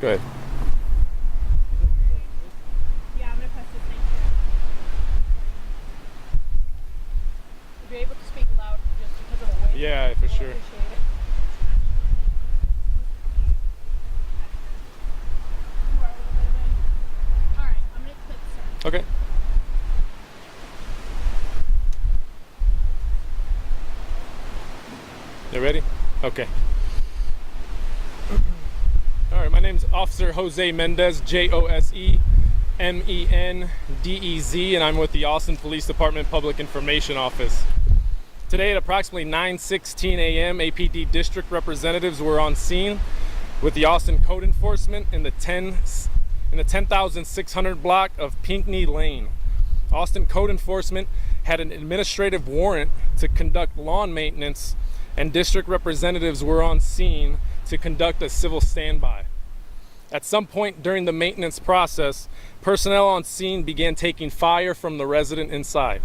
Go ahead. Yeah, I'm gonna press this thing here. If you're able to speak loud just because of the weight. Yeah, for sure. Appreciate it. You are a little bit away. Alright, I'm gonna click start. Okay. You ready? Okay. All right, my name's Officer Jose Mendez, Jose Mendez, and I'm with the Austin Police Department Public Information Office. Today at approximately 9:16 a.m., APD district representatives were on scene with the Austin Code Enforcement in the 10,600 block of Pinckney Lane. Austin Code Enforcement had an administrative warrant to conduct lawn maintenance, and district representatives were on scene to conduct a civil standby. At some point during the maintenance process, personnel on scene began taking fire from the resident inside.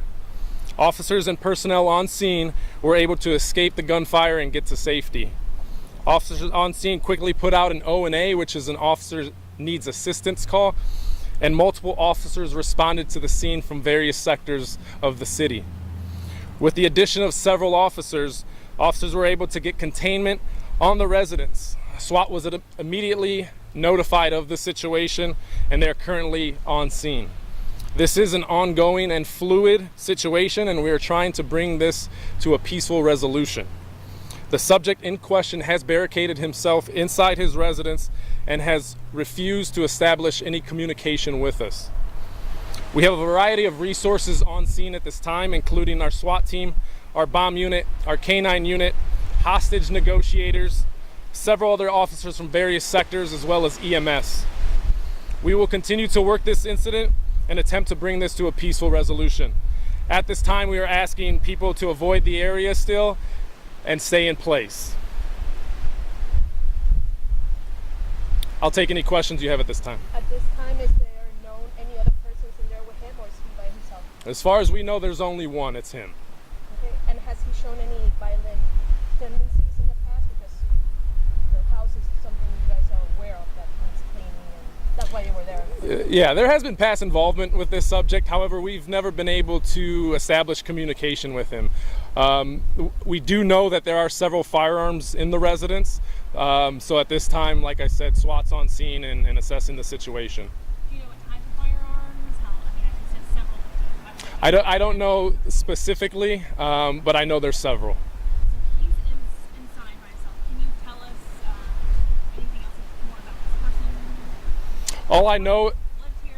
Officers and personnel on scene were able to escape the gunfire and get to safety. Officers on scene quickly put out an O&A, which is an officer needs assistance call, and multiple officers responded to the scene from various sectors of the city. With the addition of several officers were able to get containment on the residents. SWAT was immediately notified of the situation, and they're currently on scene. This is an ongoing and fluid situation, and we are trying to bring this to a peaceful resolution. The subject in question has barricaded himself inside his residence and has refused to establish any communication with us. We have a variety of resources on scene at this time, including our SWAT team, our bomb unit, our K-9 unit, hostage negotiators, several other officers from various sectors, as well as EMS. We will continue to work this incident and attempt to bring this to a peaceful resolution. At this time, we are asking people to avoid the area still and stay in place. I'll take any questions you have at this time. At this time, is there known any other persons in there with him, or is he by himself? As far as we know, there's only one. It's him. Okay, and has he shown any violent tendencies in the past? Because the house is something you guys are aware of that needs cleaning, and that's why you were there. Yeah, there has been past involvement with this subject. However, we've never been able to establish communication with him. We do know that there are several firearms in the residence. So at this time, like I said, SWAT's on scene and assessing the situation. Do you know what type of firearms? I said several. I don't know specifically, but I know there's several. So he's inside by himself. Can you tell us anything else more about this person? All I know, Lived here?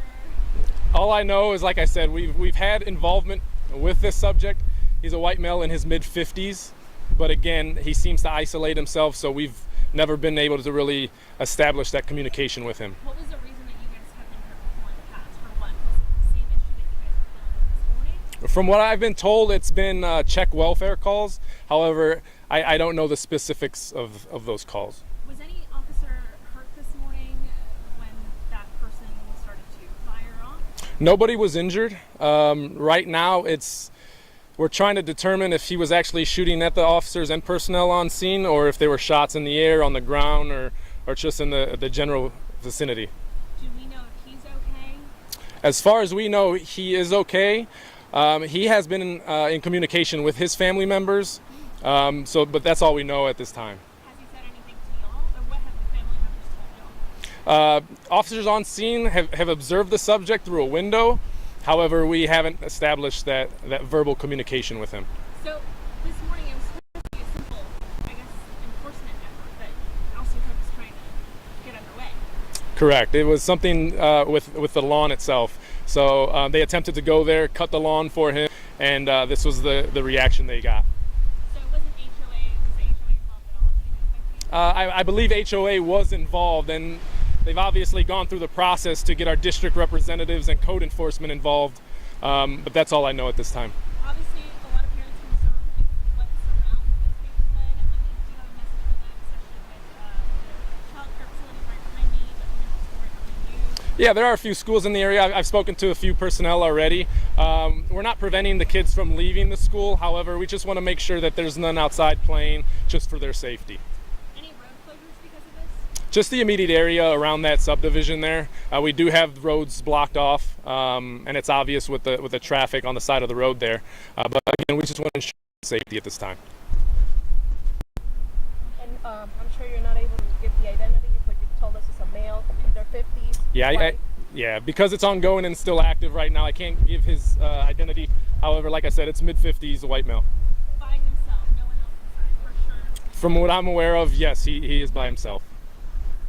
all I know is, like I said, we've had involvement with this subject. He's a white male in his mid-50s, but again, he seems to isolate himself, so we've never been able to really establish that communication with him. What was the reason that you guys have been here before in the past? For what? Was it the same issue that you guys were dealing with this morning? From what I've been told, it's been check welfare calls. However, I don't know the specifics of those calls. Was any officer hurt this morning when that person started to fire off? Nobody was injured. Right now, we're trying to determine if he was actually shooting at the officers and personnel on scene, or if they were shots in the air, on the ground, or just in the general vicinity. Do we know if he's okay? As far as we know, he is okay. He has been in communication with his family members, but that's all we know at this time. Has he said anything to y'all? Or what have the family members told y'all? Officers on scene have observed the subject through a window. However, we haven't established that verbal communication with him. So this morning it was supposed to be a simple, enforcement effort that Austin Code was trying to get underway. Correct. It was something with the lawn itself. So they attempted to go there, cut the lawn for him, and this was the reaction they got. So it wasn't HOA, was the HOA involved at all? Do you know if I believe HOA was involved, and they've obviously gone through the process to get our district representatives and code enforcement involved, but that's all I know at this time. Obviously, a lot of parents concerned because of what surrounds this neighborhood. Do you have a message for them, especially with the child care facility right behind me, but the middle school right behind you? Yeah, there are a few schools in the area. I've spoken to a few personnel already. We're not preventing the kids from leaving the school. However, we just want to make sure that there's none outside playing, just for their safety. Any road closures because of this? Just the immediate area around that subdivision there. We do have roads blocked off, and it's obvious with the traffic on the side of the road there. But again, we just want to ensure safety at this time. And I'm sure you're not able to give the identity, but you told us it's a male in their 50s. Yeah, white. yeah, because it's ongoing and still active right now, I can't give his identity. However, like I said, it's mid-50s, a white male. By himself, no one else inside, for sure. From what I'm aware of, yes, he is by himself.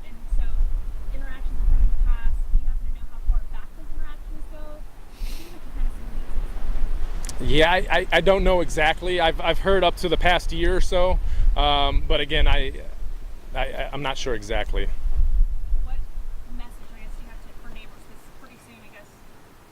And so, interactions with him in the past, do you happen to know how far back those interactions go? It seems like you kind of seen these. Yeah, I don't know exactly. I've heard up to the past year or so, but again, I'm not sure exactly. What message, I guess, do you have for neighbors? Because pretty soon, I guess,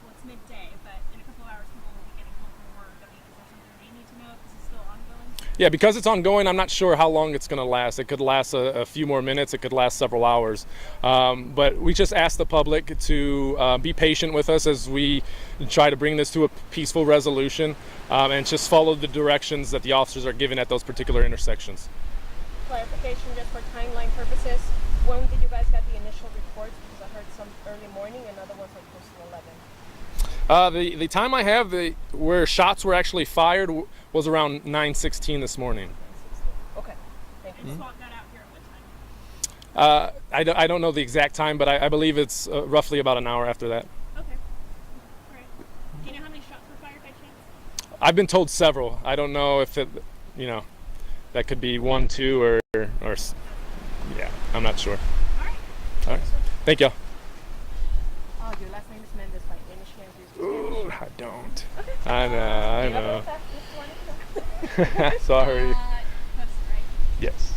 well, it's midday, but in a couple of hours, people will be getting home from work. I mean, is there something they need to know if this is still ongoing? Yeah, because it's ongoing, I'm not sure how long it's going to last. It could last a few more minutes. It could last several hours. But we just ask the public to be patient with us as we try to bring this to a peaceful resolution, and just follow the directions that the officers are given at those particular intersections. Clarification just for timeline purposes. When did you guys get the initial reports? Because I heard some early morning and other ones like close to 11. The time I have where shots were actually fired was around 9:16 this morning. 16. Okay. Thank you. And SWAT got out here at what time? I don't know the exact time, but I believe it's roughly about an hour after that. Okay. All right. Do you know how many shots were fired by chance? I've been told several. I don't know if it, that could be 1, 2, or yeah, I'm not sure. All right. All right. Thank you. Oh, your last name is Mendez, by any chance you speak Spanish? I don't. Okay. I know. Do you have a WhatsApp? Just wanted to know. Sorry. That's right. Yes.